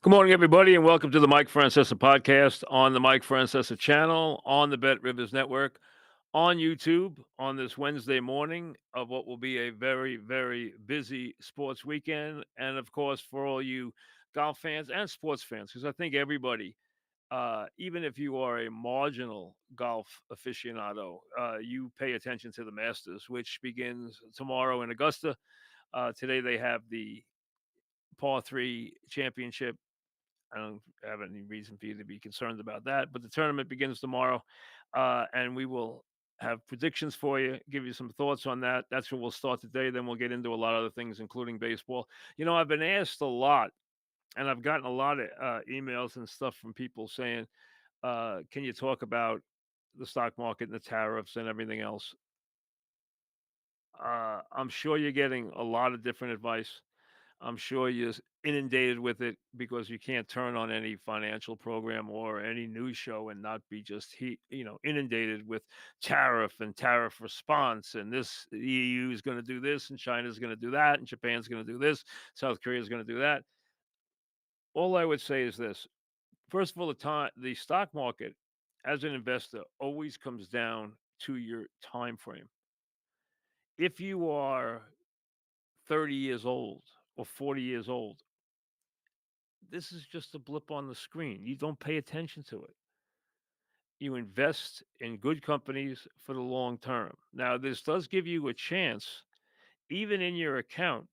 Good morning, everybody, and welcome to the Mike Francesa podcast on the Mike Francesa channel, on the Bet Rivers Network, on YouTube on this Wednesday morning of what will be a very, very busy sports weekend. And of course, for all you golf fans and sports fans, because I think everybody, even if you are a marginal golf aficionado, you pay attention to the Masters, which begins tomorrow in Augusta. Today they have the par three championship. I don't have any reason for you to be concerned about that. But the tournament begins tomorrow, and we will have predictions for you, give you some thoughts on that. That's where we'll start today. Then we'll get into a lot of other things, including baseball. I've been asked a lot, and I've gotten a lot of emails and stuff from people saying, can you talk about the stock market and the tariffs and everything else? I'm sure you're getting a lot of different advice. I'm sure you're inundated with it because you can't turn on any financial program or any news show and not be just inundated with tariff and tariff response. And this the EU is going to do this, and China's going to do that, and Japan's going to do this, South Korea is going to do that. All I would say is this: first of all, the stock market, as an investor, always comes down to your time frame. If you are 30 years old or 40 years old, this is just a blip on the screen. You don't pay attention to it. You invest in good companies for the long term. Now, this does give you a chance, even in your account,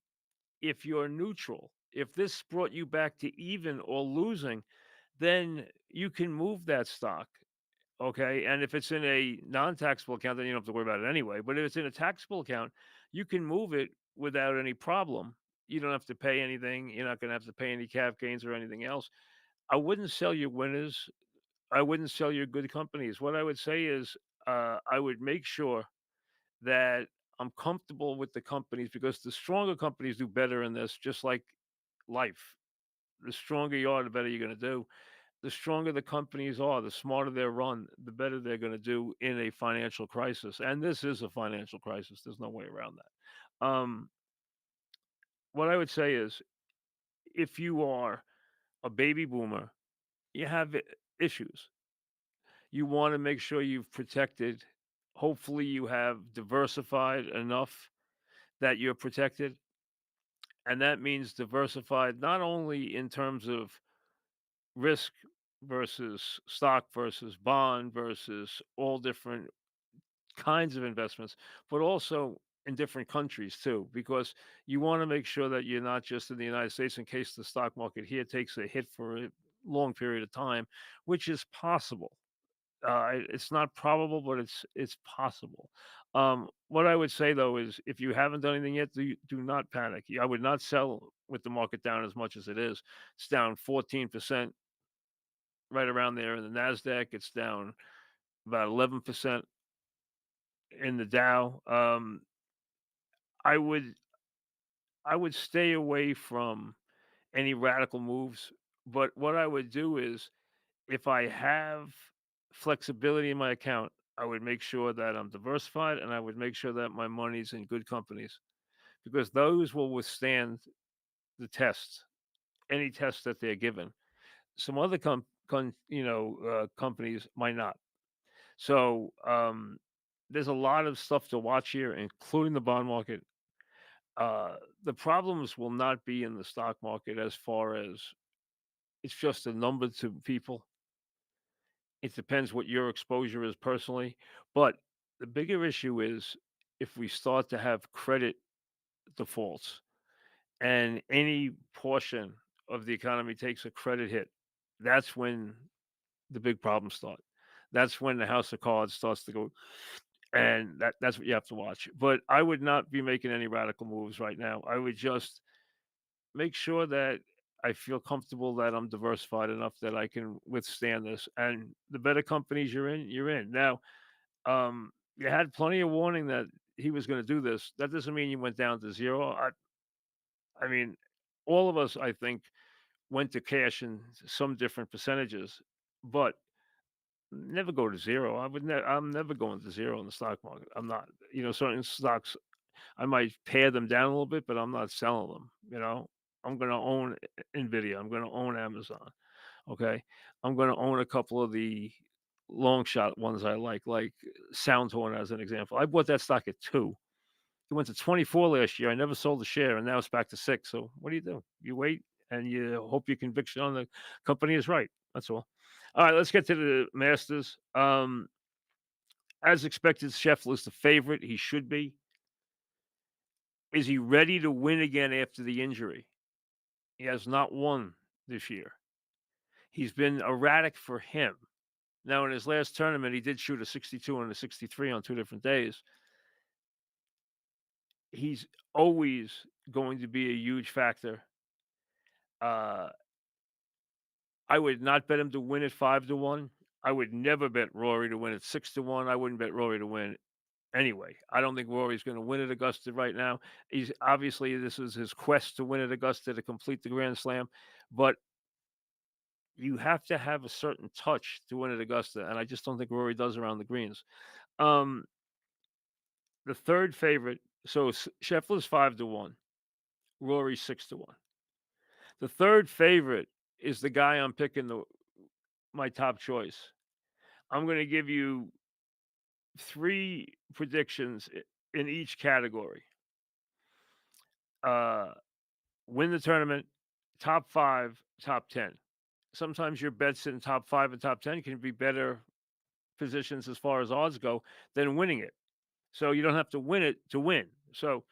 if you're neutral. If this brought you back to even or losing, then you can move that stock. Okay. And if it's in a non taxable account, then you don't have to worry about it anyway. But if it's in a taxable account, you can move it without any problem. You don't have to pay anything. You're not going to have to pay any cap gains or anything else. I wouldn't sell your winners. I wouldn't sell your good companies. What I would say is, I would make sure that I'm comfortable with the companies because the stronger companies do better in this, just like life. The stronger you are, the better you're going to do. The stronger the companies are, the smarter they're run, the better they're going to do in a financial crisis. And this is a financial crisis. There's no way around that. What I would say is if you are a baby boomer, you have issues. You want to make sure you've protected. Hopefully, you have diversified enough that you're protected. And that means diversified not only in terms of risk versus stock versus bond versus all different kinds of investments, but also in different countries too, because you want to make sure that you're not just in the United States in case the stock market here takes a hit for a long period of time, which is possible. It's not probable, but it's possible. What I would say though is, if you haven't done anything yet, do not panic. I would not sell with the market down as much as it is. It's down 14%, right around there in the Nasdaq. It's down about 11% in the Dow. I would I would stay away from any radical moves. But what I would do is, if I have flexibility in my account, I would make sure that I'm diversified and I would make sure that my money's in good companies because those will withstand the test, any test that they're given. Some other companies might not. So there's a lot of stuff to watch here, including the bond market. The problems will not be in the stock market as far as it's just a number to people. It depends what your exposure is personally. But the bigger issue is if we start to have credit defaults and any portion of the economy takes a credit hit, that's when the big problems start. That's when the house of cards starts to go, and that's what you have to watch. But I would not be making any radical moves right now. I would just make sure that I feel comfortable that I'm diversified enough that I can withstand this. And the better companies you're in, you're in. Now, you had plenty of warning that he was going to do this. That doesn't mean you went down to zero. I mean, all of us, I think, went to cash in some different percentages, but never go to zero. I'm never going to zero in the stock market. I'm not. Certain stocks I might pare them down a little bit, but I'm not selling them. I'm gonna own Nvidia. I'm gonna own Amazon. Okay. I'm gonna own a couple of the long shot ones I like Soundhorn as an example. I bought that stock at 2. It went to 24 last year. I never sold a share, and now it's back to 6. So what do? You wait and you hope your conviction on the company is right. That's all. All right, let's get to the Masters. As expected, Scheffler is the favorite. He should be. Is he ready to win again after the injury? He has not won this year. He's been erratic for him. Now, in his last tournament, he did shoot a 62 and a 63 on 2 different days. He's always going to be a huge factor. Uh, I would not bet him to win at 5-1. I would never bet Rory to win at 6-1. I wouldn't bet Rory to win anyway. I don't think Rory's going to win at Augusta right now. He's obviously this is his quest to win at Augusta to complete the Grand Slam, but you have to have a certain touch to win at Augusta, and I just don't think Rory does around the greens. Um, the third favorite, so Scheffler's 5-1, Rory's 6-1. The third favorite is the guy I'm picking my top choice. I'm going to give you 3 predictions in each category. Uh, win the tournament, top 5, top 10. Sometimes your bets in top 5 and top 10 can be better positions as far as odds go than winning it. So you don't have to win it to win. So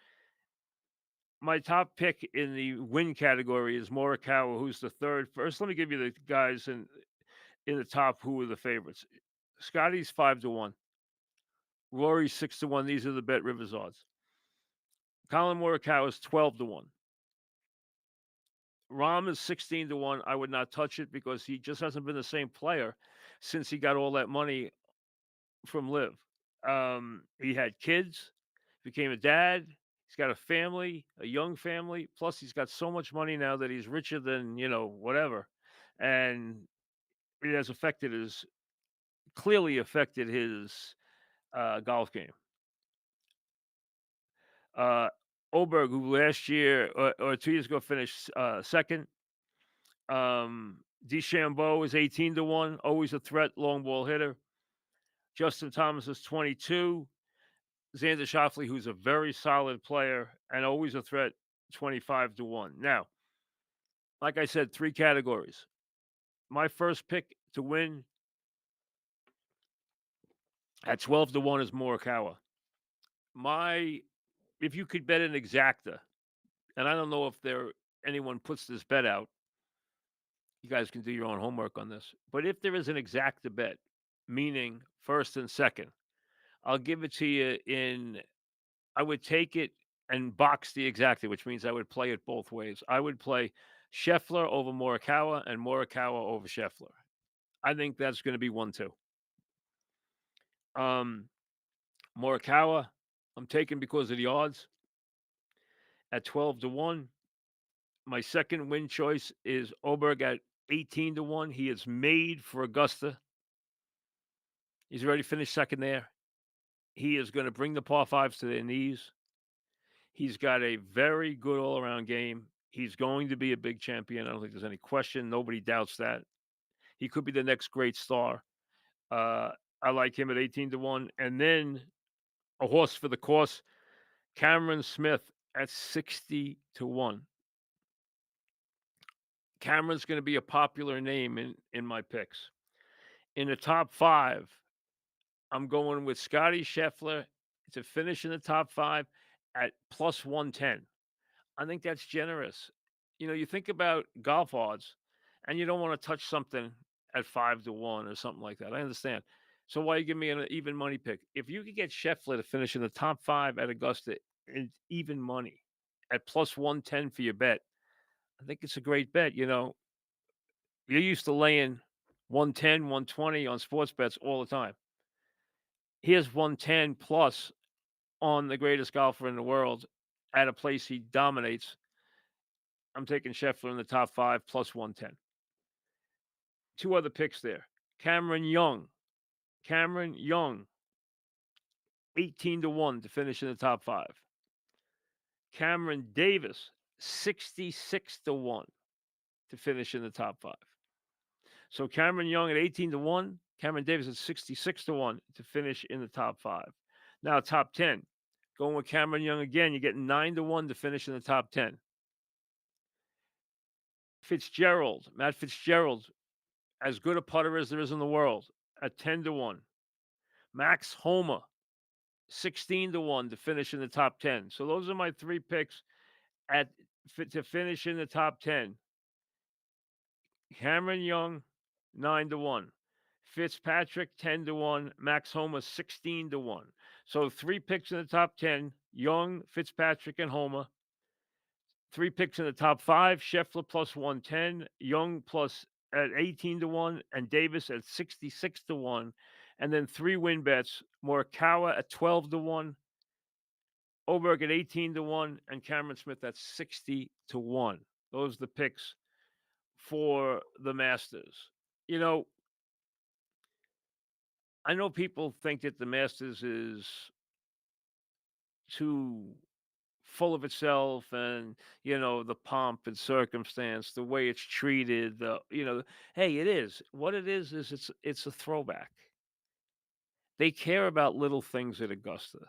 my top pick in the win category is Morikawa, who's the third. First, let me give you the guys in the top who are the favorites. Scotty's 5-1. Rory's 6-1. These are the Bet Rivers odds. Colin Morikawa is 12-1. Rahm is 16-1. I would not touch it because he just hasn't been the same player since he got all that money from Live. He had kids, became a dad. He's got a family, a young family. Plus, he's got so much money now that he's richer than whatever, and it has clearly affected his golf game. Uh, Oberg, who last year or 2 years ago finished second. DeChambeau is 18-1, always a threat, long ball hitter. Justin Thomas is 22. Xander Schauffele, who's a very solid player and always a threat, 25-1. Now, like I said, 3 categories. My first pick to win at 12-1 is Morikawa. If you could bet an exacta, and I don't know if anyone puts this bet out, you guys can do your own homework on this. But if there is an exacta bet, meaning first and second, I'll give it to you I would take it and box the exacta, which means I would play it both ways. I would play Scheffler over Morikawa and Morikawa over Scheffler. I think that's going to be 1-2. Um, Morikawa, I'm taking because of the odds at 12-1. My second win choice is Oberg at 18-1. He is made for Augusta. He's already finished second there. He is going to bring the par fives to their knees. He's got a very good all around game. He's going to be a big champion. I don't think there's any question. Nobody doubts that. He could be the next great star. I like him at 18-1. And then a horse for the course, Cameron Smith at 60-1. Cameron's going to be a popular name in my picks. In the top 5, I'm going with Scotty Scheffler to finish in the top 5 at plus 110. I think that's generous. You think about golf odds and you don't want to touch something at 5-1 or something like that. I understand. So why you give me an even money pick? If you could get Scheffler to finish in the top 5 at Augusta in even money at plus 110 for your bet, I think it's a great bet. You're used to laying 110, 120 on sports bets all the time. Here's 110 plus on the greatest golfer in the world at a place he dominates. I'm taking Scheffler in the top 5 plus 110. 2 other picks there. Cameron Young. Cameron Young, 18-1 to finish in the top 5. Cameron Davis, 66 to 1 to finish in the top 5. So Cameron Young at 18 to 1, Cameron Davis at 66 to 1 to finish in the top 5. Now, top 10. Going with Cameron Young again, you're getting 9 to 1 to finish in the top 10. Matt Fitzgerald, as good a putter as there is in the world, at 10 to 1. Max Homa, 16 to 1 to finish in the top 10. So those are my three picks at to finish in the top 10. Cameron Young, 9 to 1. Fitzpatrick, 10 to 1. Max Homa, 16 to 1. So three picks in the top 10: Young, Fitzpatrick, and Homa. Three picks in the top 5: Scheffler plus 110, Young plus at 18 to 1, and Davis at 66 to 1. And then three win bets: Morikawa at 12 to 1, Oberg at 18 to 1, and Cameron Smith at 60 to 1. Those are the picks for the Masters. You know, I know people think that the Masters is too full of itself, and the pomp and circumstance, the way it's treated, hey, it is what it is it's a throwback. They care about little things at Augusta.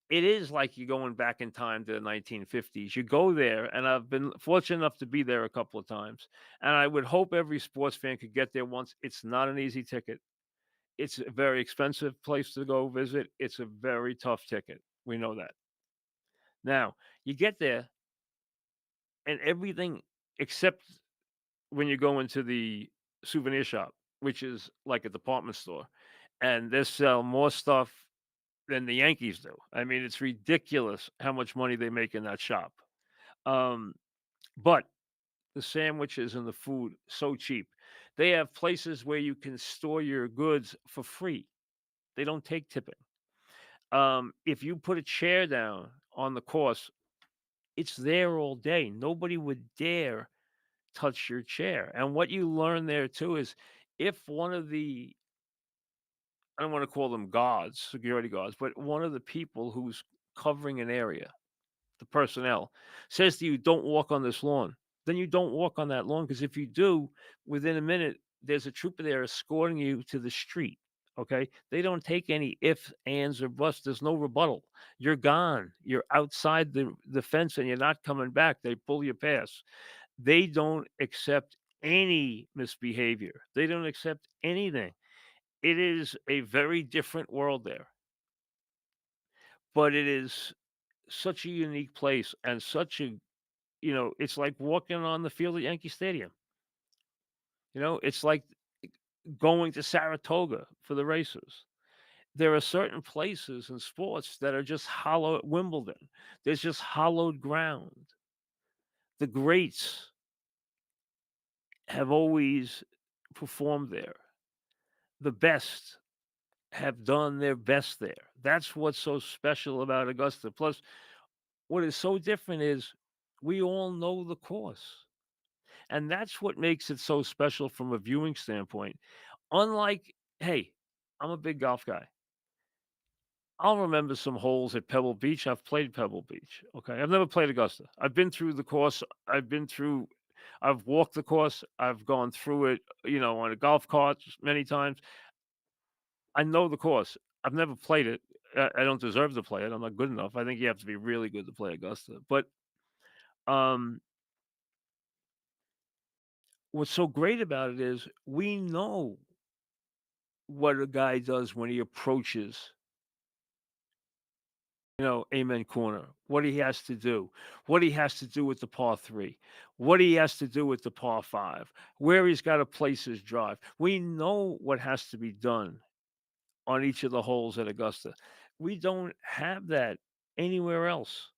It is like you're going back in time to the 1950s. You go there, and I've been fortunate enough to be there a couple of times, and I would hope every sports fan could get there once. It's not an easy ticket. It's a very expensive place to go visit. It's a very tough ticket. We know that. Now, you get there, and everything except when you go into the souvenir shop, which is like a department store, and they sell more stuff than the Yankees do. I mean, it's ridiculous how much money they make in that shop. Um, but the sandwiches and the food so cheap. They have places where you can store your goods for free. They don't take tipping. If you put a chair down on the course, it's there all day. Nobody would dare touch your chair. And what you learn there too is if one of the I don't want to call them guards, security guards, but one of the people who's covering an area, the personnel, says to you, "Don't walk on this lawn," then you don't walk on that lawn, because if you do, within a minute, there's a trooper there escorting you to the street. Okay, they don't take any ifs, ands, or buts. There's no rebuttal. You're gone. You're outside the fence, and you're not coming back. They pull you past. They don't accept any misbehavior. They don't accept anything. It is a very different world there, but it is such a unique place, and such a it's like walking on the field at Yankee Stadium. It's like going to Saratoga for the races. There are certain places in sports that are just hollow. Wimbledon, there's just hollowed ground. The greats have always performed there. The best have done their best there. That's what's so special about Augusta. Plus, what is so different is we all know the course. And that's what makes it so special from a viewing standpoint. Unlike, hey, I'm a big golf guy. I'll remember some holes at Pebble Beach. I've played Pebble Beach. Okay. I've never played Augusta. I've been through the course. I've walked the course. I've gone through it, on a golf cart many times. I know the course. I've never played it. I don't deserve to play it. I'm not good enough. I think you have to be really good to play Augusta. But um, what's so great about it is we know what a guy does when he approaches, Amen Corner, what he has to do, what he has to do with the par three, what he has to do with the par five, where he's got to place his drive. We know what has to be done on each of the holes at Augusta. We don't have that anywhere else.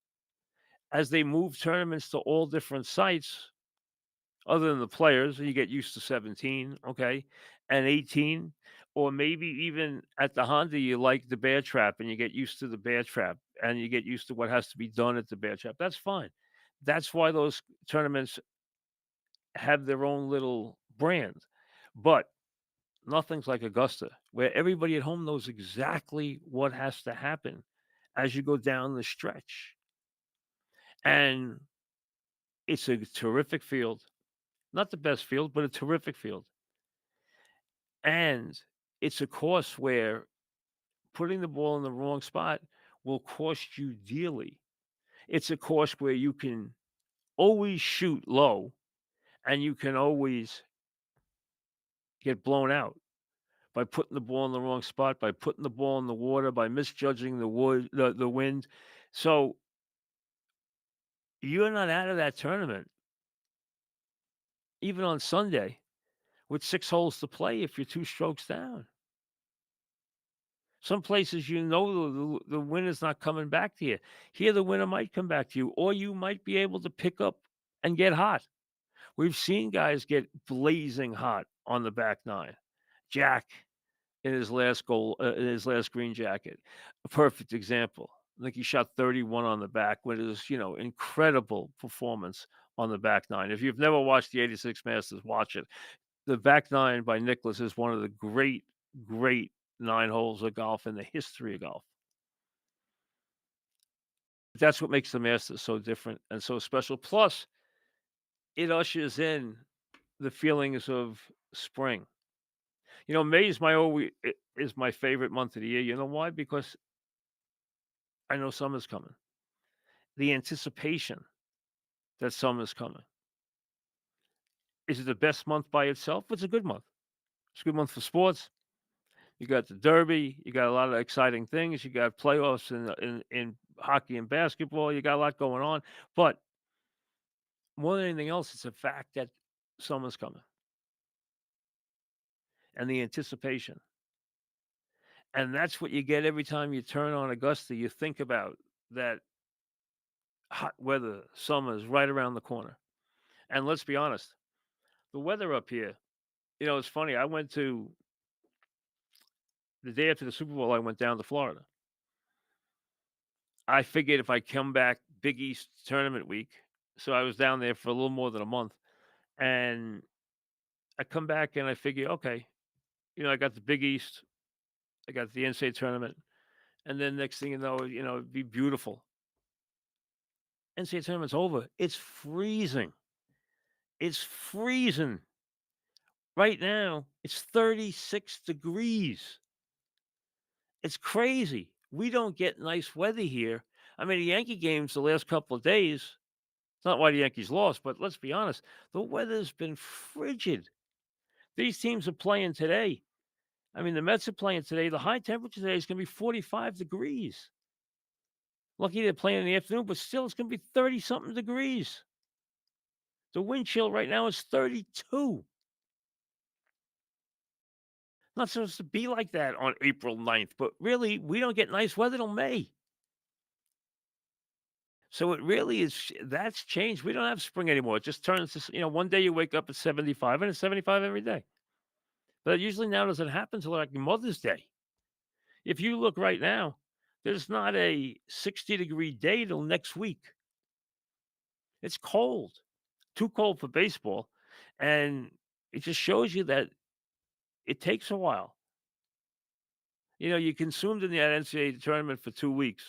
As they move tournaments to all different sites, other than the players, you get used to 17, okay, and 18, or maybe even at the Honda, you like the bear trap and you get used to the bear trap and you get used to what has to be done at the bear trap. That's fine. That's why those tournaments have their own little brand. But nothing's like Augusta, where everybody at home knows exactly what has to happen as you go down the stretch. And It's a terrific field. Not the best field, but a terrific field. And it's a course where putting the ball in the wrong spot will cost you dearly. It's a course where you can always shoot low and you can always get blown out by putting the ball in the wrong spot, by putting the ball in the water, by misjudging the wind. So you're not out of that tournament, even on Sunday, with 6 holes to play if you're 2 strokes down. Some places, the wind is not coming back to you. Here, the winner might come back to you, or you might be able to pick up and get hot. We've seen guys get blazing hot on the back nine. Jack in his last green jacket, a perfect example. I think he shot 31 on the back with his, incredible performance on the back nine. If you've never watched the '86 Masters, watch it. The back nine by Nicklaus is one of the great, great 9 holes of golf in the history of golf. That's what makes the Masters so different and so special. Plus, it ushers in the feelings of spring. May is my favorite month of the year. You know why? Because I know summer's coming. The anticipation that summer's coming. Is it the best month by itself? It's a good month. It's a good month for sports. You got the Derby. You got a lot of exciting things. You got playoffs in hockey and basketball. You got a lot going on. But more than anything else, it's the fact that summer's coming and the anticipation. And that's what you get every time you turn on Augusta. You think about that hot weather. Summer is right around the corner. And let's be honest, the weather up here, it's funny. I went to the day after the Super Bowl, I went down to Florida. I figured if I come back Big East tournament week, so I was down there for a little more than a month, and I come back and I figure, okay, I got the Big East, I got the NCAA tournament, and then next thing you know, it'd be beautiful. NCAA tournament's over. It's freezing. It's freezing. Right now, it's 36 degrees. It's crazy. We don't get nice weather here. I mean, the Yankee games the last couple of days, it's not why the Yankees lost, but let's be honest, the weather's been frigid. These teams are playing today. I mean, the Mets are playing today. The high temperature today is going to be 45 degrees. Lucky they're playing in the afternoon, but still, it's going to be 30 something degrees. The wind chill right now is 32. Not supposed to be like that on April 9th, but really, we don't get nice weather till May. So it really is that's changed. We don't have spring anymore. It just turns to, one day you wake up at 75 and it's 75 every day. But usually now doesn't happen till like Mother's Day. If you look right now, there's not a 60-degree day till next week. It's cold, too cold for baseball. And it just shows you that it takes a while. You consumed in the NCAA tournament for 2 weeks,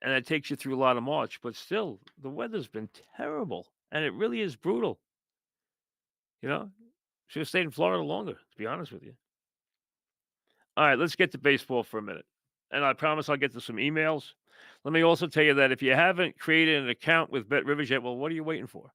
and that takes you through a lot of March. But still, the weather's been terrible, and it really is brutal. You know, should have stayed in Florida longer, to be honest with you. All right, let's get to baseball for a minute. And I promise I'll get to some emails. Let me also tell you that if you haven't created an account with Bet Rivers yet, well, what are you waiting for?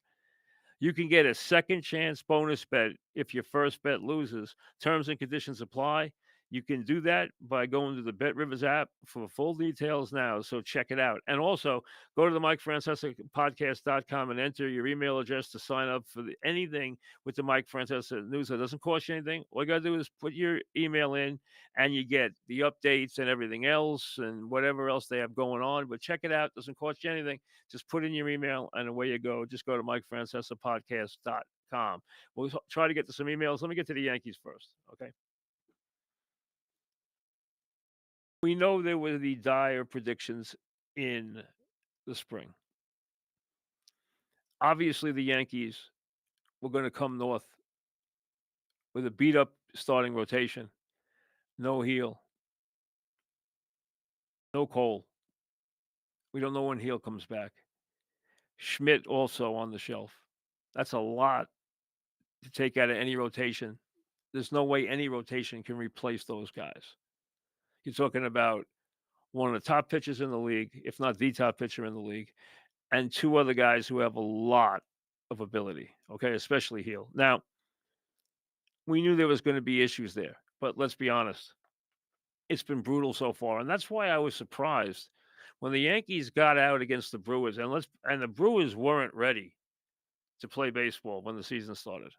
You can get a second chance bonus bet if your first bet loses. Terms and conditions apply. You can do that by going to the Bet Rivers app for full details now. So check it out. And also go to the Mike Francesa podcast.com and enter your email address to sign up for anything with the Mike Francesa news. It doesn't cost you anything. All you got to do is put your email in and you get the updates and everything else and whatever else they have going on. But check it out. It doesn't cost you anything. Just put in your email and away you go. Just go to MikeFrancesa'Podcast.com. We'll try to get to some emails. Let me get to the Yankees first. Okay. We know there were the dire predictions in the spring. Obviously, the Yankees were going to come north with a beat up starting rotation. No Heel, no Cole. We don't know when Heel comes back. Schmidt also on the shelf. That's a lot to take out of any rotation. There's no way any rotation can replace those guys. You're talking about one of the top pitchers in the league, if not the top pitcher in the league, and 2 other guys who have a lot of ability, okay, especially Heel. Now, we knew there was gonna be issues there, but let's be honest, it's been brutal so far, and that's why I was surprised when the Yankees got out against the Brewers, and the Brewers weren't ready to play baseball when the season started.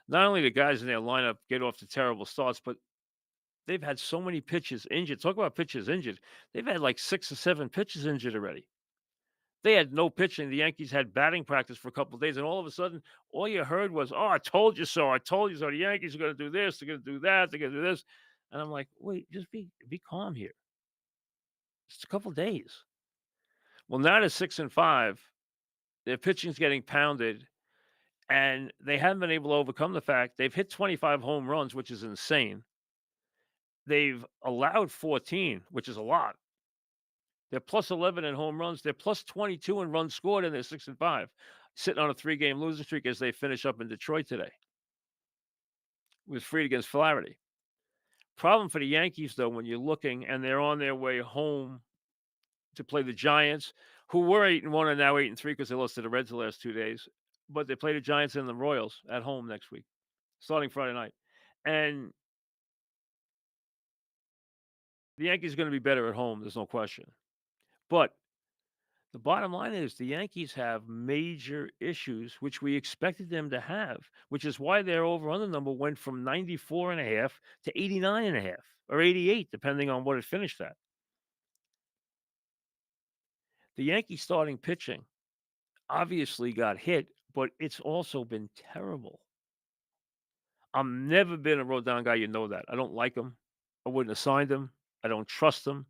Not only the guys in their lineup get off to terrible starts, but they've had so many pitches injured. Talk about pitches injured. They've had like 6 or 7 pitches injured already. They had no pitching. The Yankees had batting practice for a couple of days, and all of a sudden, all you heard was, "Oh, I told you so. I told you so. The Yankees are going to do this. They're going to do that. They're going to do this." And I'm like, "Wait, just be calm here. It's a couple of days." Well, now they're 6-5. Their pitching's getting pounded, and they haven't been able to overcome the fact they've hit 25 home runs, which is insane. They've allowed 14, which is a lot. They're plus 11 in home runs. They're plus 22 in runs scored, and they're 6-5, sitting on a 3-game losing streak as they finish up in Detroit today with Fried against Flaherty. Problem for the Yankees, though, when you're looking and they're on their way home to play the Giants, who were 8-1 and now 8-3 because they lost to the Reds the last 2 days. But they play the Giants and the Royals at home next week, starting Friday night. And the Yankees are going to be better at home. There's no question. But the bottom line is the Yankees have major issues, which we expected them to have, which is why their over-under number went from 94.5 to 89.5 or 88, depending on what it finished at. The Yankees starting pitching obviously got hit, but it's also been terrible. I've never been a Rodon guy, you know that. I don't like him. I wouldn't have signed him. I don't trust him.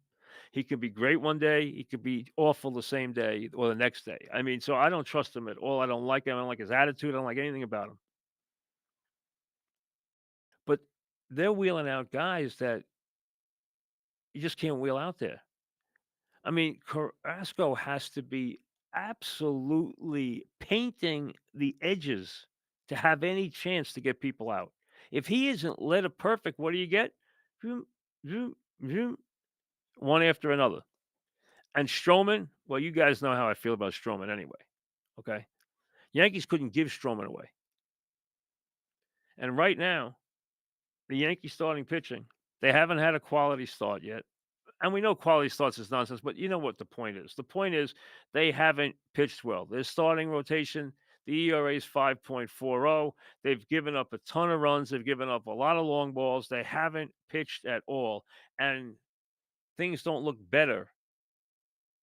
He could be great one day. He could be awful the same day or the next day. I mean, so I don't trust him at all. I don't like him. I don't like his attitude. I don't like anything about him. But they're wheeling out guys that you just can't wheel out there. I mean, Carrasco has to be absolutely painting the edges to have any chance to get people out. If he isn't led a perfect, what do you get? Vroom, vroom, vroom, one after another. And Stroman, well, you guys know how I feel about Stroman anyway. Okay. Yankees couldn't give Stroman away. And right now, the Yankees starting pitching, they haven't had a quality start yet. And we know quality starts is nonsense, but you know what the point is. The point is they haven't pitched well. Their starting rotation, the ERA is 5.40. They've given up a ton of runs. They've given up a lot of long balls. They haven't pitched at all. And things don't look better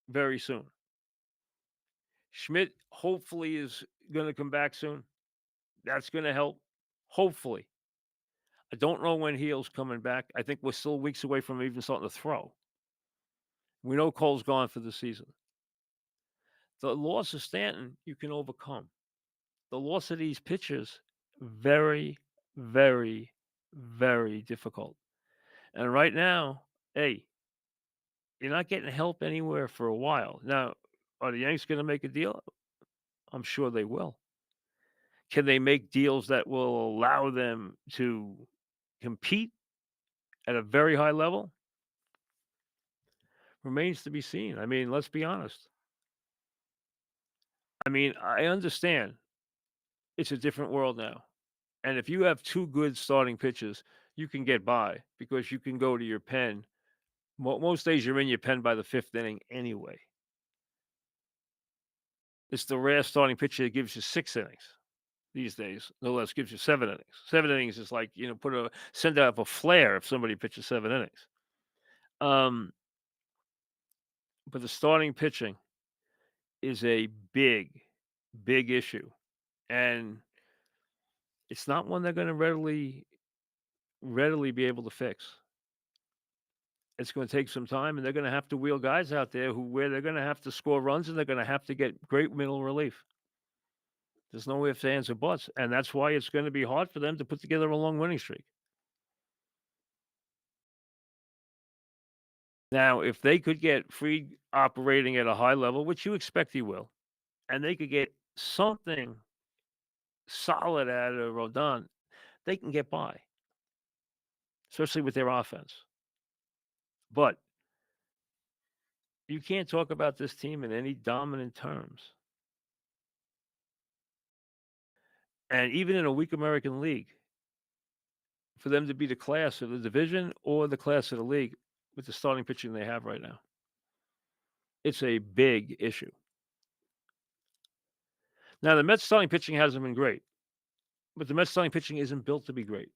very soon. Schmidt hopefully is going to come back soon. That's going to help. Hopefully. I don't know when Heel's coming back. I think we're still weeks away from even starting to throw. We know Cole's gone for the season. The loss of Stanton, you can overcome. The loss of these pitchers, very, very, very difficult. And right now, hey, you're not getting help anywhere for a while. Now, are the Yanks going to make a deal? I'm sure they will. Can they make deals that will allow them to compete at a very high level? Remains to be seen. I mean, let's be honest. I mean, I understand it's a different world now. And if you have 2 good starting pitches, you can get by because you can go to your pen. Most days you're in your pen by the 5th inning anyway. It's the rare starting pitcher that gives you 6 innings these days. No less gives you 7 innings. 7 innings is like, send out a flare if somebody pitches 7 innings. Um, but the starting pitching is a big, big issue. And it's not one they're going to readily be able to fix. It's going to take some time, and they're going to have to wheel guys out there where they're going to have to score runs, and they're going to have to get great middle relief. There's no ifs, ands, or buts, and that's why it's going to be hard for them to put together a long winning streak. Now, if they could get Fried operating at a high level, which you expect he will, and they could get something solid out of Rodon, they can get by, especially with their offense. But you can't talk about this team in any dominant terms. And even in a weak American League, for them to be the class of the division or the class of the league with the starting pitching they have right now, it's a big issue. Now, the Mets starting pitching hasn't been great, but the Mets starting pitching isn't built to be great.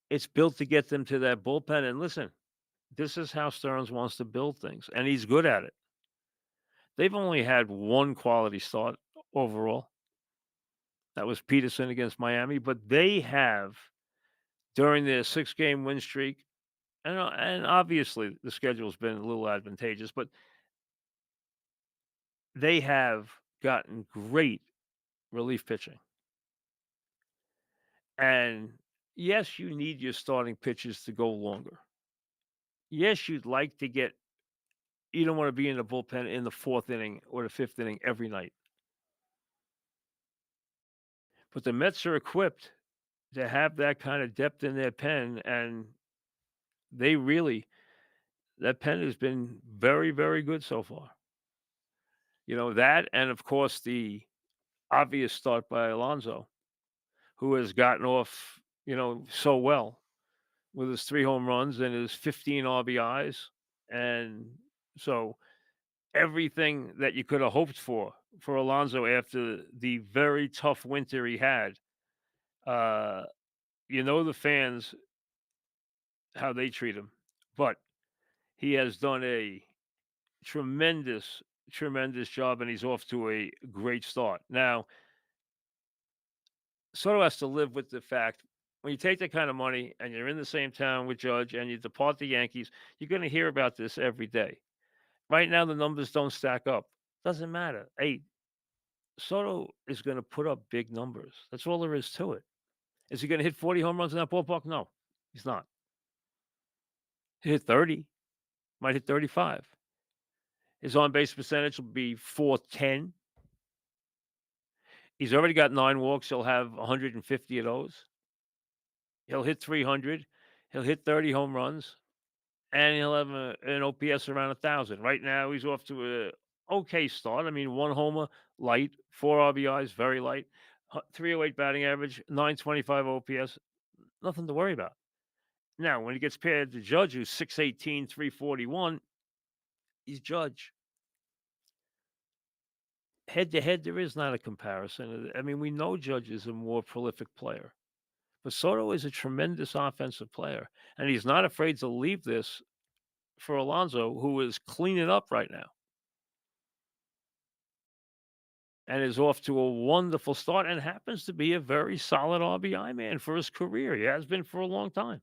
It's built to get them to that bullpen. And listen, this is how Stearns wants to build things, and he's good at it. They've only had one quality start overall. That was Peterson against Miami, but they have during their 6-game win streak, and obviously the schedule's been a little advantageous, but they have gotten great relief pitching. And yes, you need your starting pitches to go longer. Yes, you'd like to get you don't want to be in the bullpen in the 4th inning or the 5th inning every night. But the Mets are equipped to have that kind of depth in their pen, and they really that pen has been very, very good so far. That and of course the obvious start by Alonso, who has gotten off, so well with his 3 home runs and his 15 RBIs. And so everything that you could have hoped for Alonso after the very tough winter he had, uh, the fans, how they treat him. But he has done a tremendous, tremendous job and he's off to a great start. Now, Soto has to live with the fact when you take that kind of money and you're in the same town with Judge and you depart the Yankees, you're going to hear about this every day. Right now, the numbers don't stack up. Doesn't matter. Hey, Soto is going to put up big numbers. That's all there is to it. Is he going to hit 40 home runs in that ballpark? No, he's not. He hit 30, might hit 35. His on base percentage will be 410. He's already got 9 walks. He'll have 150 of those. He'll hit 300. He'll hit 30 home runs. And he'll have an OPS around 1,000. Right now, he's off to a okay start. I mean, 1 homer, light, 4 RBIs, very light, 308 batting average, 925 OPS, nothing to worry about. Now, when he gets paired to Judge, who's 618, 341, he's Judge. Head to head, there is not a comparison. I mean, we know Judge is a more prolific player, but Soto is a tremendous offensive player, and he's not afraid to leave this for Alonso, who is cleaning up right now and is off to a wonderful start and happens to be a very solid RBI man for his career. He has been for a long time.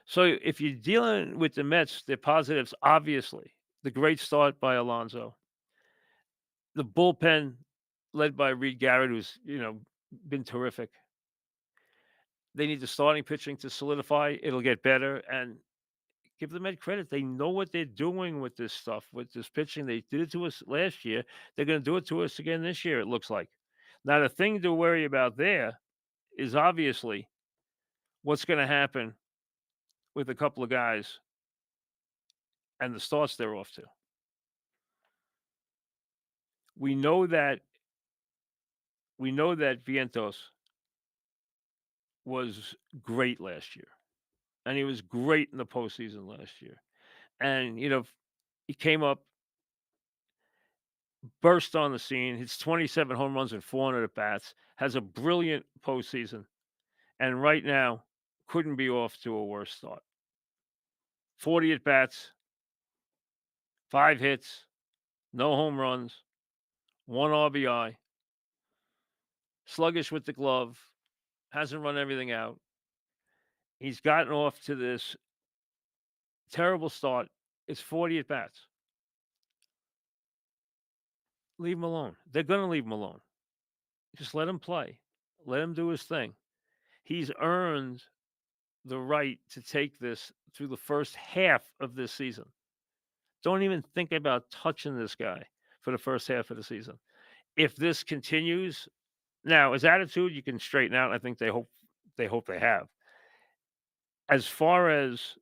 So if you're dealing with the Mets, the positives, obviously, the great start by Alonso, the bullpen led by Reed Garrett, who's, been terrific. They need the starting pitching to solidify. It'll get better. And give the Met credit. They know what they're doing with this stuff, with this pitching. They did it to us last year. They're going to do it to us again this year, it looks like. Now, the thing to worry about there is obviously what's going to happen with a couple of guys and the starts they're off to. We know that Vientos was great last year, and he was great in the postseason last year. And he came up, burst on the scene, hits 27 home runs and 400 at bats, has a brilliant postseason, and right now couldn't be off to a worse start. 40 at bats, 5 hits, no home runs, 1 RBI, sluggish with the glove, hasn't run everything out. He's gotten off to this terrible start. It's 40 at bats. Leave him alone. They're going to leave him alone. Just let him play. Let him do his thing. He's earned the right to take this through the first half of this season. Don't even think about touching this guy for the first half of the season. If this continues, now his attitude you can straighten out. I think they have. As far as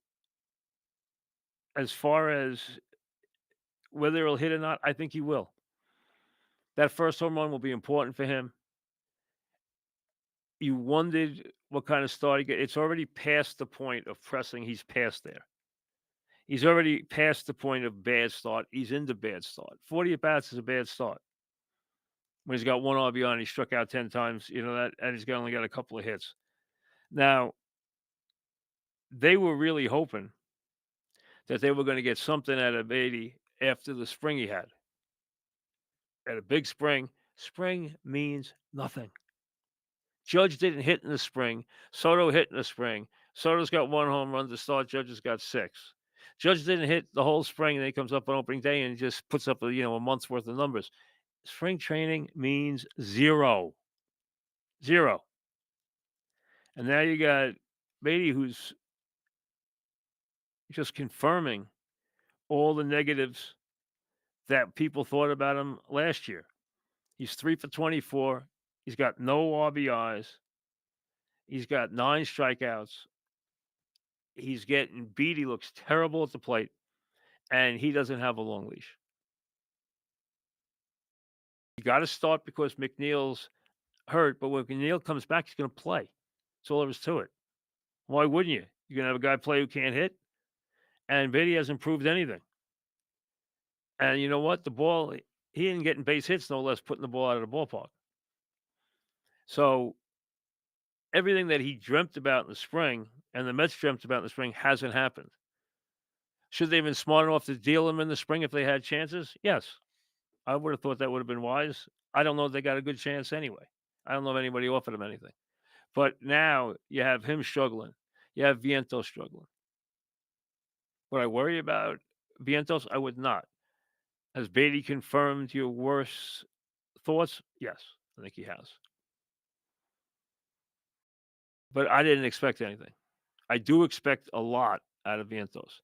whether he'll hit or not, I think he will. That first home run will be important for him. You wondered what kind of start he get. It's already past the point of pressing. He's past there. He's already past the point of bad start. He's into bad start. 40 at bats is a bad start. When he's got one RBI and he struck out 10 times, that, and only got a couple of hits. Now, they were really hoping that they were going to get something out of Beatty after the spring he had. At a big spring, spring means nothing. Judge didn't hit in the spring. Soto hit in the spring. Soto's got one home run to start. Judge has got six. Judge didn't hit the whole spring, and then he comes up on opening day and just puts up a month's worth of numbers. Spring training means zero, zero. And now you got Beatty, who's just confirming all the negatives that people thought about him last year. He's 3 for 24. He's got no RBIs. He's got 9 strikeouts. He's getting beat. He looks terrible at the plate, and he doesn't have a long leash. You got to start because McNeil's hurt, but when McNeil comes back, he's going to play. That's all there is to it. Why wouldn't you? You're going to have a guy play who can't hit, and Beatty hasn't proved anything. And you know what? The ball, he ain't getting base hits, no less putting the ball out of the ballpark. So everything that he dreamt about in the spring and the Mets dreamt about in the spring hasn't happened. Should they have been smart enough to deal him in the spring if they had chances? Yes. I would have thought that would have been wise. I don't know if they got a good chance anyway. I don't know if anybody offered him anything. But now you have him struggling. You have Vientos struggling. Would I worry about Vientos? I would not. Has Beatty confirmed your worst thoughts? Yes, I think he has. But I didn't expect anything. I do expect a lot out of Vientos.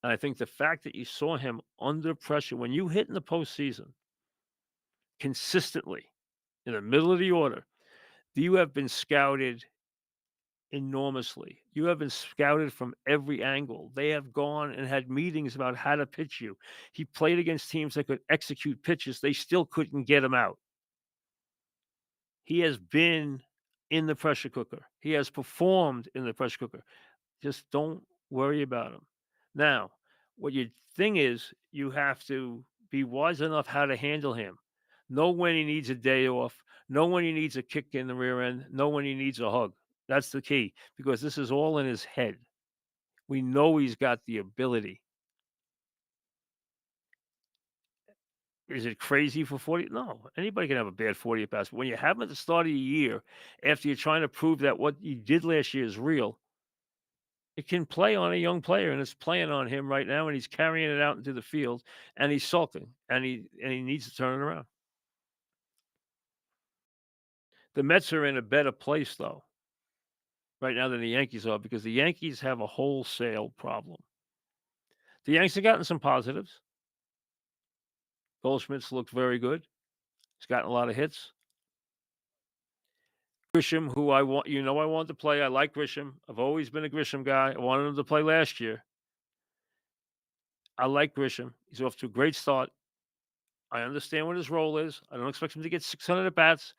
And I think the fact that you saw him under pressure when you hit in the postseason consistently in the middle of the order, you have been scouted enormously. You have been scouted from every angle. They have gone and had meetings about how to pitch you. He played against teams that could execute pitches. They still couldn't get him out. He has been in the pressure cooker. He has performed in the pressure cooker. Just don't worry about him. Now, what your thing is, you have to be wise enough how to handle him. Know when he needs a day off. Know when he needs a kick in the rear end. Know when he needs a hug. That's the key because this is all in his head. We know he's got the ability. Is it crazy for 40? No, anybody can have a bad 40 at bats. But when you have him at the start of the year, after you're trying to prove that what you did last year is real, it can play on a young player, and it's playing on him right now, and he's carrying it out into the field, and he's sulking, and he needs to turn it around. The Mets are in a better place though right now than the Yankees are because the Yankees have a wholesale problem. The Yankees have gotten some positives. Goldschmidt's looked very good. He's gotten a lot of hits. Grisham, who I wanted to play. I like Grisham. I've always been a Grisham guy. I wanted him to play last year. I like Grisham. He's off to a great start. I understand what his role is. I don't expect him to get 600 at bats,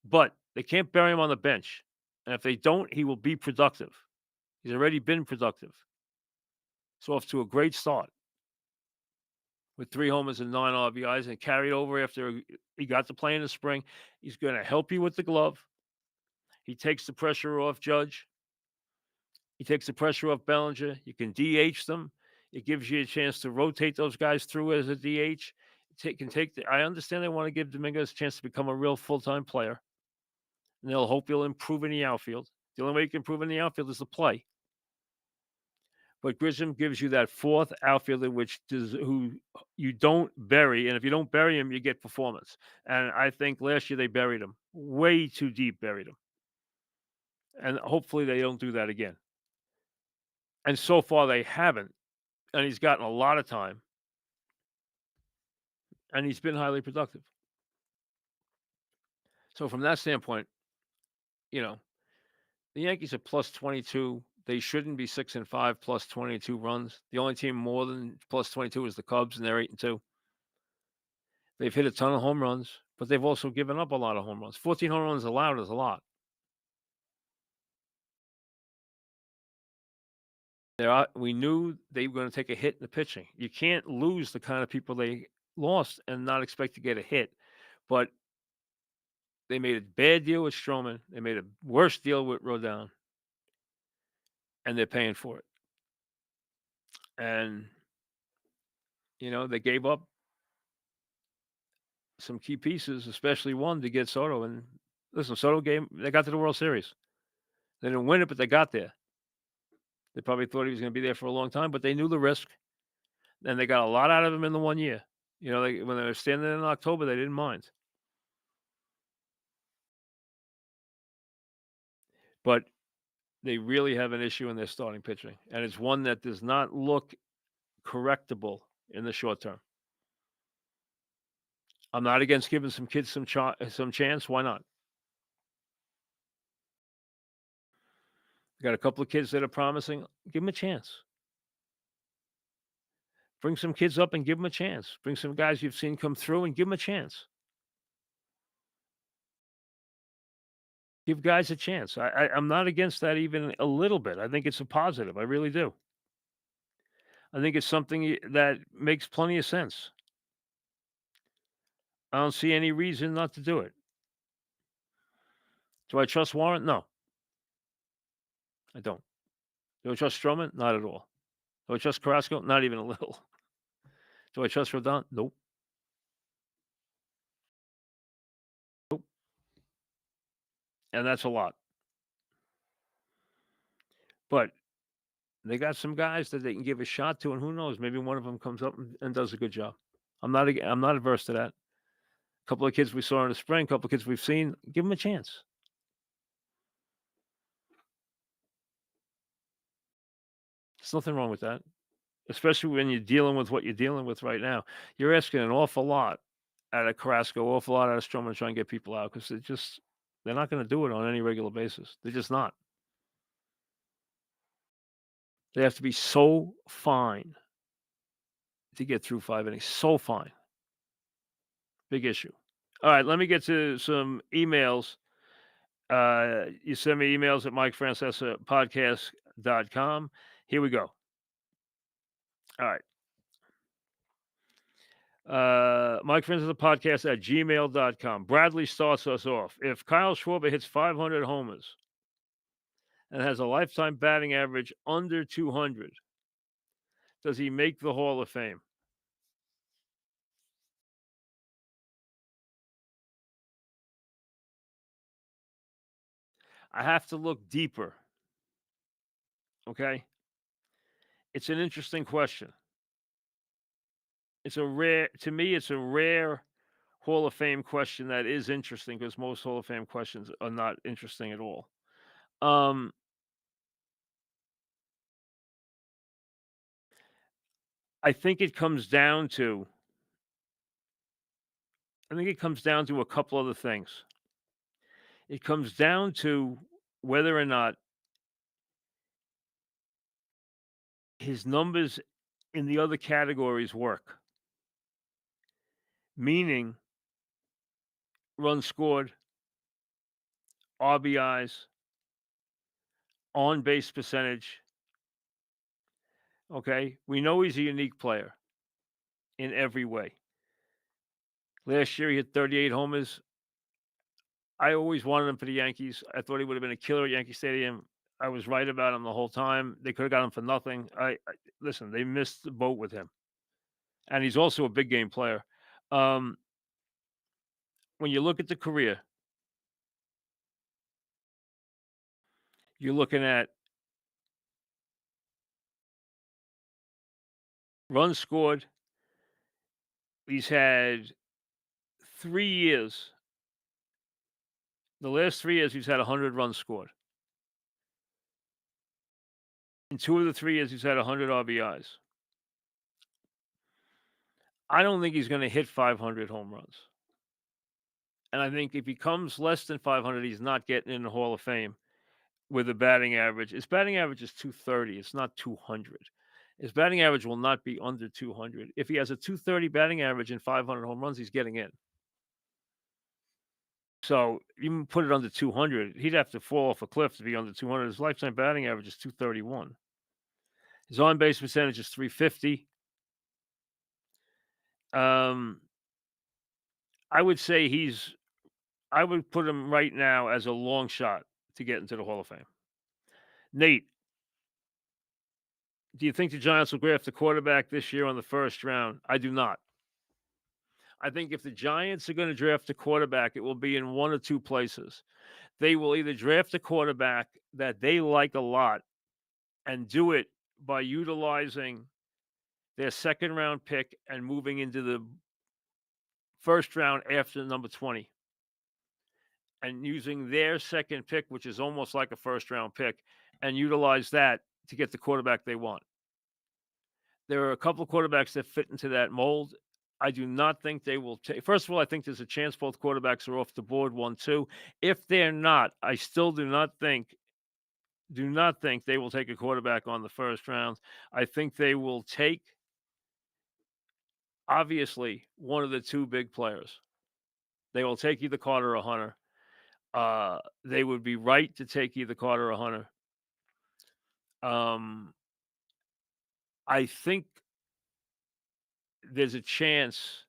but they can't bury him on the bench. And if they don't, he will be productive. He's already been productive. So off to a great start with 3 homers and 9 RBIs and carried over after he got to play in the spring. He's going to help you with the glove. He takes the pressure off Judge. He takes the pressure off Bellinger. You can DH them. It gives you a chance to rotate those guys through as a DH. I understand they want to give Dominguez a chance to become a real full-time player. And they'll hope he'll improve in the outfield. The only way you can improve in the outfield is to play. But Grisham gives you that fourth outfielder, who you don't bury, and if you don't bury him, you get performance. And I think last year they buried him way too deep, and hopefully they don't do that again. and so far they haven't, and he's gotten a lot of time, and he's been highly productive. So from that standpoint, you know, the Yankees are plus 22. They shouldn't be 6-5 plus 22 runs. The only team more than plus 22 is the Cubs, and they're 8-2. They've hit a ton of home runs, but they've also given up a lot of home runs. 14 home runs allowed is a lot. We knew they were going to take a hit in the pitching. You can't lose the kind of people they lost and not expect to get a hit. But they made a bad deal with Stroman. They made a worse deal with Rodon, and they're paying for it. And they gave up some key pieces, especially one to get Soto. And listen, Soto game, they got to the World Series. They didn't win it, but they got there. They probably thought he was going to be there for a long time, but they knew the risk, and they got a lot out of him in the 1 year. When they were standing in October, they didn't mind. But they really have an issue in their starting pitching, and it's one that does not look correctable in the short term. I'm not against giving some kids some chance. Why not? Got a couple of kids that are promising. Give them a chance. Bring some kids up and give them a chance. Bring some guys you've seen come through and give them a chance. Give guys a chance. I'm not against that even a little bit. I think it's a positive. I really do. I think it's something that makes plenty of sense. I don't see any reason not to do it. Do I trust Warren? No, I don't. Do I trust Stroman? Not at all. Do I trust Carrasco? Not even a little. Do I trust Rodon? Nope. Nope. And that's a lot. But they got some guys that they can give a shot to, and who knows? Maybe one of them comes up and does a good job. I'm not averse to that. A couple of kids we saw in the spring, a couple of kids we've seen. Give them a chance. There's nothing wrong with that, especially when you're dealing with what you're dealing with right now. You're asking an awful lot out of Carrasco, awful lot out of Stroman to try and get people out because they're not going to do it on any regular basis. They're just not. They have to be so fine to get through 5 innings. So fine. Big issue. All right, let me get to some emails. You send me emails at mikefrancesapodcast.com. Here we go. All right. Mike Francesa podcast at gmail.com. Bradley starts us off. If Kyle Schwarber hits 500 homers and has a lifetime batting average under 200, does he make the Hall of Fame? I have to look deeper. Okay. It's an interesting question. To me, it's a rare Hall of Fame question that is interesting because most Hall of Fame questions are not interesting at all. Um, I think it comes down to a couple other things. It comes down to whether or not his numbers in the other categories work, meaning runs scored, RBIs, on base percentage. Okay. We know he's a unique player in every way. Last year, he hit 38 homers. I always wanted him for the Yankees. I thought he would have been a killer at Yankee Stadium. I was right about him the whole time. They could have got him for nothing. Listen, they missed the boat with him, and he's also a big game player. Um, when you look at the career, you're looking at runs scored. He's had 3 years. The last 3 years, he's had 100 runs scored. In 2 of the 3 years, he's had 100 RBIs. I don't think he's gonna hit 500 home runs, and I think if he comes less than 500, he's not getting in the Hall of Fame with a batting average. His batting average is 230, it's not 200. His batting average will not be under 200. If he has a 230 batting average and 500 home runs, he's getting in. So, even put it under 200, he'd have to fall off a cliff to be under 200. His lifetime batting average is 231. His on base percentage is 350. Um, I would say I would put him right now as a long shot to get into the Hall of Fame. Nate, do you think the Giants will draft a quarterback this year on the first round? I do not. I think if the Giants are going to draft a quarterback, it will be in one or two places. They will either draft a quarterback that they like a lot and do it by utilizing their second round pick and moving into the first round after number 20 and using their second pick, which is almost like a first round pick, and utilize that to get the quarterback they want. There are a couple of quarterbacks that fit into that mold. I do not think they will take. First of all, I think there's a chance both quarterbacks are off the board 1-2. If they're not, I still do not think they will take a quarterback on the first round. I think they will take obviously one of the two big players. They will take either Carter or Hunter. They would be right to take either Carter or Hunter. Um, I think there's a chance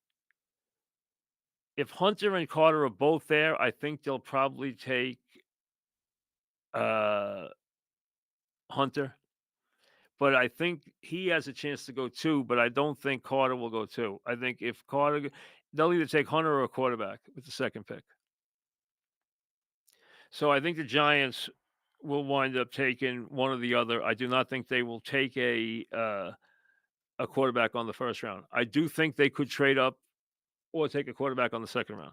if Hunter and Carter are both there, I think they'll probably take uh, Hunter. But I think he has a chance to go two, but I don't think Carter will go two. I think if Carter, they'll either take Hunter or a quarterback with the second pick. So I think the Giants will wind up taking one or the other. I do not think they will take a quarterback on the first round. I do think they could trade up or take a quarterback on the second round.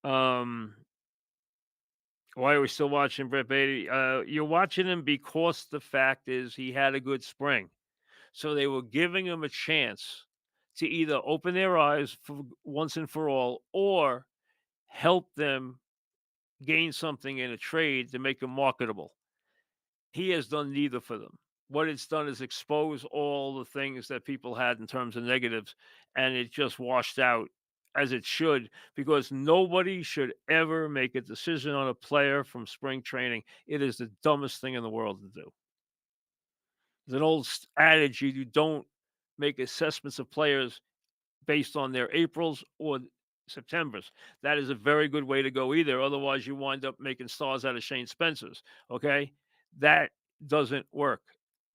Um, why are we still watching Brett Beatty? You're watching him because the fact is he had a good spring. So they were giving him a chance to either open their eyes for once and for all or help them gain something in a trade to make them marketable. He has done neither for them. What it's done is expose all the things that people had in terms of negatives, and it just washed out as it should, because nobody should ever make a decision on a player from spring training. It is the dumbest thing in the world to do. There's an old adage you don't make assessments of players based on their Aprils or Septembers. That is a very good way to go either. Otherwise, you wind up making stars out of Shane Spencers. Okay. That doesn't work.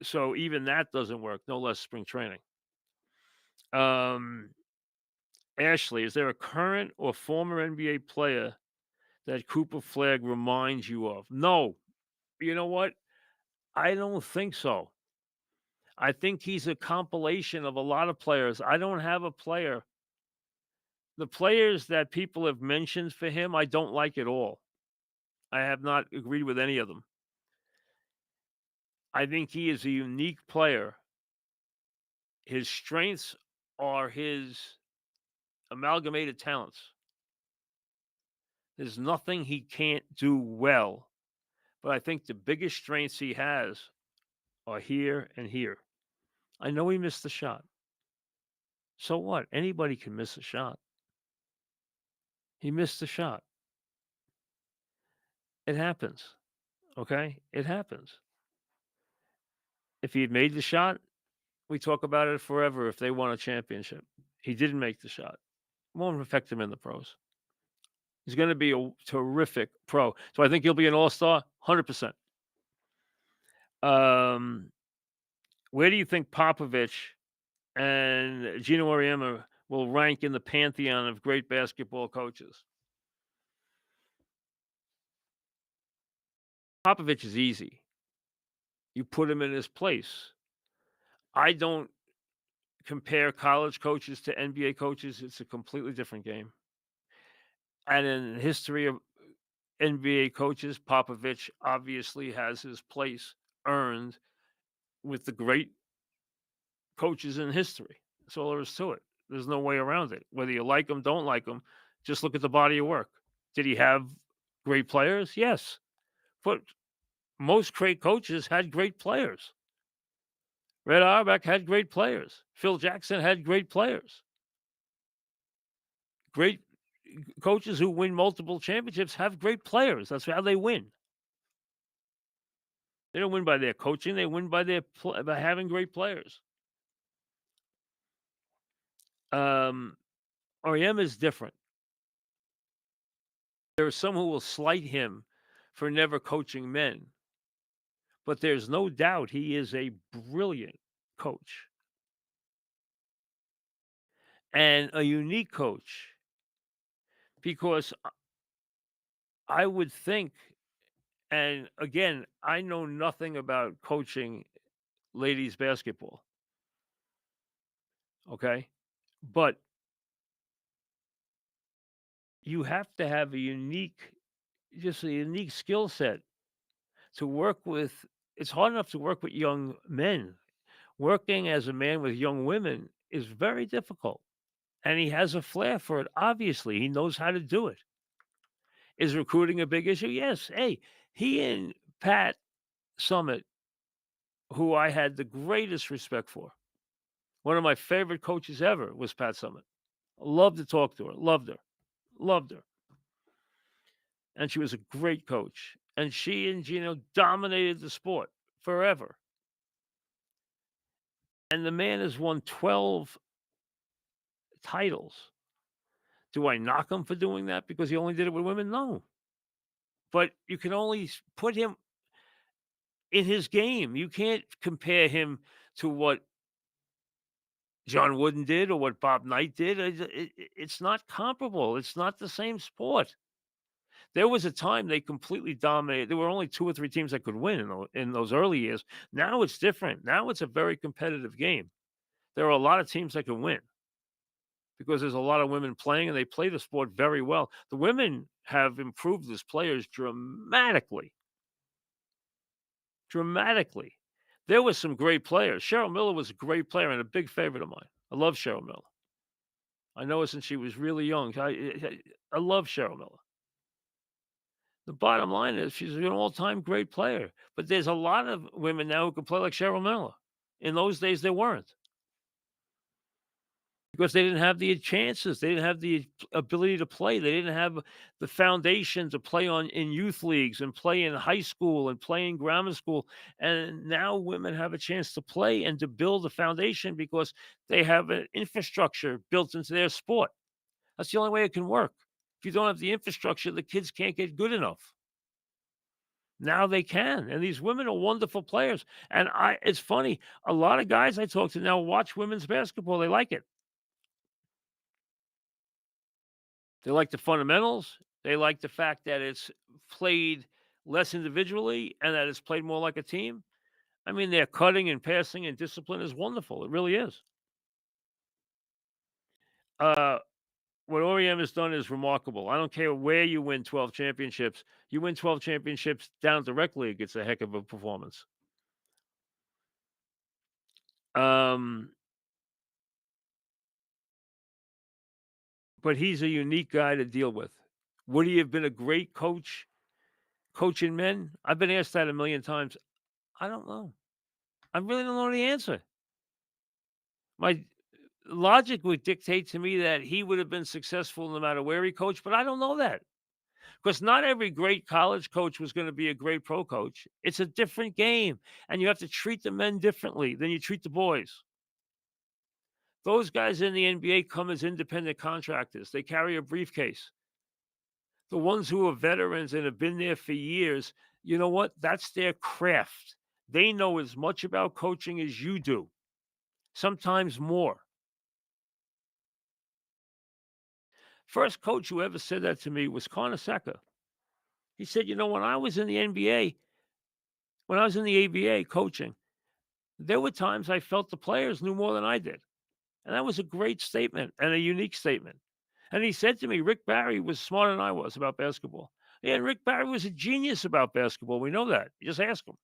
So even that doesn't work, no less spring training. Um, Ashley, is there a current or former NBA player that Cooper Flag reminds you of? No. You know what? I don't think so. I think he's a compilation of a lot of players. I don't have a player. The players that people have mentioned for him, I don't like at all. I have not agreed with any of them. I think he is a unique player. His strengths are his amalgamated talents. There's nothing he can't do well, but I think the biggest strengths he has are here and here. I know he missed the shot. So what? Anybody can miss a shot. He missed the shot. It happens. Okay? It happens. If he had made the shot, we talk about it forever if they won a championship. He didn't make the shot. It won't affect him in the pros. He's going to be a terrific pro. So I think he'll be an all-star, 100%. Um, where do you think Popovich and Gino Auriemma will rank in the pantheon of great basketball coaches? Popovich is easy. You put him in his place. I don't compare college coaches to NBA coaches. It's a completely different game. And in the history of NBA coaches, Popovich obviously has his place earned with the great coaches in history. That's all there is to it. There's no way around it. Whether you like them, don't like them, just look at the body of work. Did he have great players? Yes. But most great coaches had great players. Red Auerbach had great players. Phil Jackson had great players. Great coaches who win multiple championships have great players. That's how they win. They don't win by their coaching. They win by by having great players. Um, REM is different. There are some who will slight him for never coaching men, but there's no doubt he is a brilliant coach and a unique coach because I would think, and again, I know nothing about coaching ladies basketball, okay? But you have to have just a unique skill set to work with. It's hard enough to work with young men. Working as a man with young women is very difficult. And he has a flair for it. Obviously, he knows how to do it. Is recruiting a big issue? Yes. Hey, he and Pat Summit, who I had the greatest respect for, one of my favorite coaches ever was Pat Summit. Loved to talk to her, loved her, loved her. And she was a great coach. And she and Gino dominated the sport forever. And the man has won 12 titles. Do I knock him for doing that because he only did it with women? No. But you can only put him in his game. You can't compare him to what John Wooden did or what Bob Knight did. It's not comparable. It's not the same sport. There was a time they completely dominated. There were only 2 or 3 teams that could win in those early years. Now it's different. Now it's a very competitive game. There are a lot of teams that can win because there's a lot of women playing and they play the sport very well. The women have improved as players dramatically. Dramatically. There was some great players. Cheryl Miller was a great player and a big favorite of mine. I love Cheryl Miller. I know her since she was really young. I love Cheryl Miller. The bottom line is she's an all-time great player, but there's a lot of women now who can play like Cheryl Miller. In those days, there weren't because they didn't have the chances. They didn't have the ability to play. They didn't have the foundation to play on in youth leagues and play in high school and play in grammar school. And now women have a chance to play and to build a foundation because they have an infrastructure built into their sport. That's the only way it can work. If you don't have the infrastructure, the kids can't get good enough. Now they can, and these women are wonderful players. And it's funny, a lot of guys I talk to now watch women's basketball. They like it. They like the fundamentals. They like the fact that it's played less individually and that it's played more like a team. I mean, their cutting and passing and discipline is wonderful. It really is. Uh, what OEM has done is remarkable. I don't care where you win 12 championships. You win 12 championships down at the rec league, it's a heck of a performance. Um, but he's a unique guy to deal with. Would he have been a great coach coaching men? I've been asked that a million times. I don't know. I really don't know the answer. My logic would dictate to me that he would have been successful no matter where he coached, but I don't know that because not every great college coach was going to be a great pro coach. It's a different game, and you have to treat the men differently than you treat the boys. Those guys in the NBA come as independent contractors. They carry a briefcase. The ones who are veterans and have been there for years, you know what? That's their craft. They know as much about coaching as you do, sometimes more. First coach who ever said that to me was Carnesecca. He said, when I was in the NBA, when I was in the ABA coaching, there were times I felt the players knew more than I did. And that was a great statement and a unique statement. And he said to me, Rick Barry was smarter than I was about basketball. Yeah, and Rick Barry was a genius about basketball. We know that. You just ask him.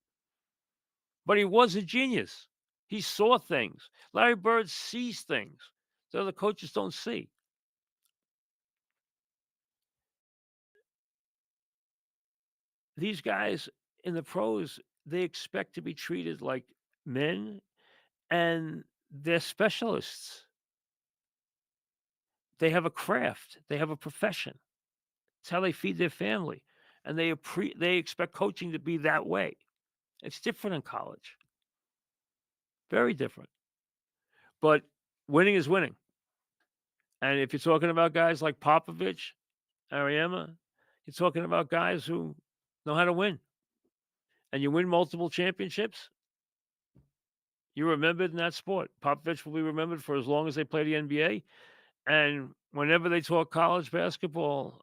but he was a genius. He saw things. Larry Bird sees things that other coaches don't see. These guys in the pros, they expect to be treated like men, and they're specialists. They have a craft, they have a profession. It's how they feed their family, and they expect coaching to be that way. It's different in college, very different. But winning is winning. And if you're talking about guys like Popovich, Ariema, you're talking about guys who know how to win. And you win multiple championships, you're remembered in that sport. Popovich will be remembered for as long as they play the NBA. And whenever they talk college basketball,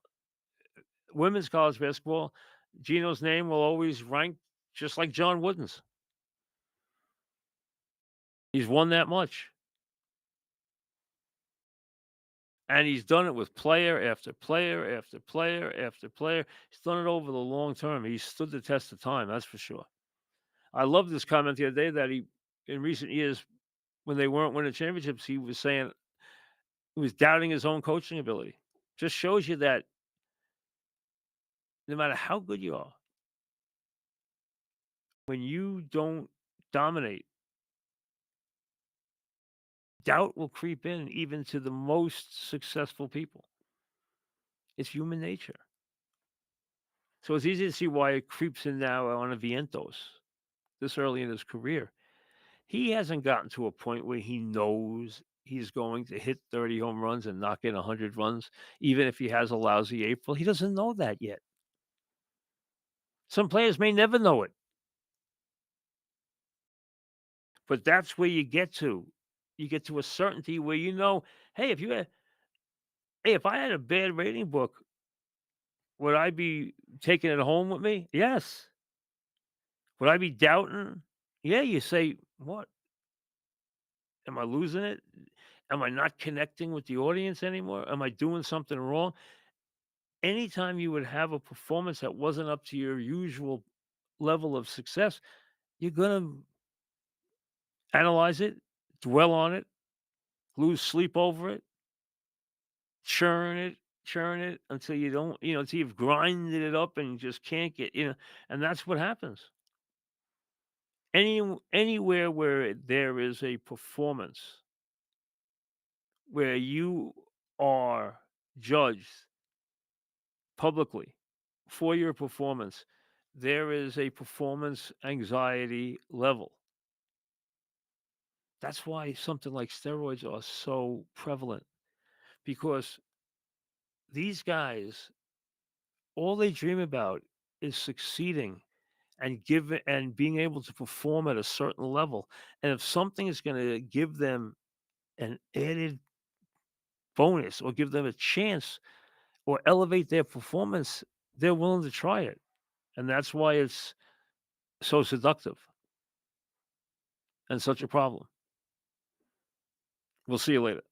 women's college basketball, Gino's name will always rank just like John Wooden's. He's won that much. And he's done it with player after player after player after player. He's done it over the long term. He's stood the test of time, that's for sure. I love this comment the other day that in recent years, when they weren't winning championships, he was saying he was doubting his own coaching ability. Just shows you that no matter how good you are, when you don't dominate, doubt will creep in even to the most successful people. It's human nature. So it's easy to see why it creeps in now on a Vientos this early in his career. He hasn't gotten to a point where he knows he's going to hit 30 home runs and knock in 100 runs, even if he has a lousy April. He doesn't know that yet. Some players may never know it, but that's where you get to. You get to a certainty where you know, hey, if I had a bad rating book, would I be taking it home with me? Yes. Would I be doubting? Yeah, you say, what? Am I losing it? Am I not connecting with the audience anymore? Am I doing something wrong? Anytime you would have a performance that wasn't up to your usual level of success, you're going to analyze it, dwell on it, lose sleep over it, churn it, churn it until you don't, until you've grinded it up and you just can't get, and that's what happens. Anywhere where there is a performance where you are judged publicly for your performance, there is a performance anxiety level. That's why something like steroids are so prevalent because these guys, all they dream about is succeeding and being able to perform at a certain level. And if something is going to give them an added bonus or give them a chance or elevate their performance, they're willing to try it. And that's why it's so seductive and such a problem. We'll see you later.